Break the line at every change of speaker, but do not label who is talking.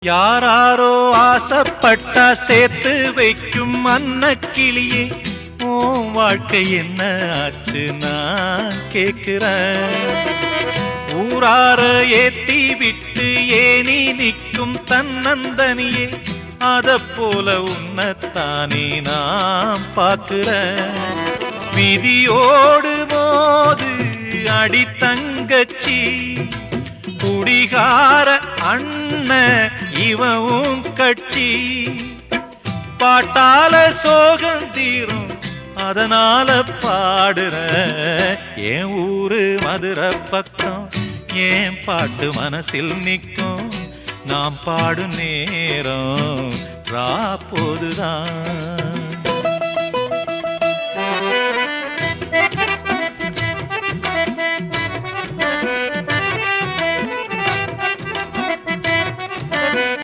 யாராரோ ஆசைப்பட்டா சேர்த்து வைக்கும் அன்னக்கிளியே, உன் வாழ்க்கை என்ன ஆச்சு நான் கேக்குறேன். ஊரார ஏத்தி விட்டு ஏனி நிற்கும் தன்னந்தனியே, அத போல உன்னத்தானே நான் பார்க்கிறேன். விதியோடு மோது அடி தங்கச்சி, குடிகார அண்ணன் இவவும் கட்சி. பாட்டால சோகம் தீரும் அதனால பாடுற, என் ஊரு மதுரை பக்கம் என் பாட்டு மனசில் நிற்கும். நாம் பாடும் நேரம் ராப்போதுதான்.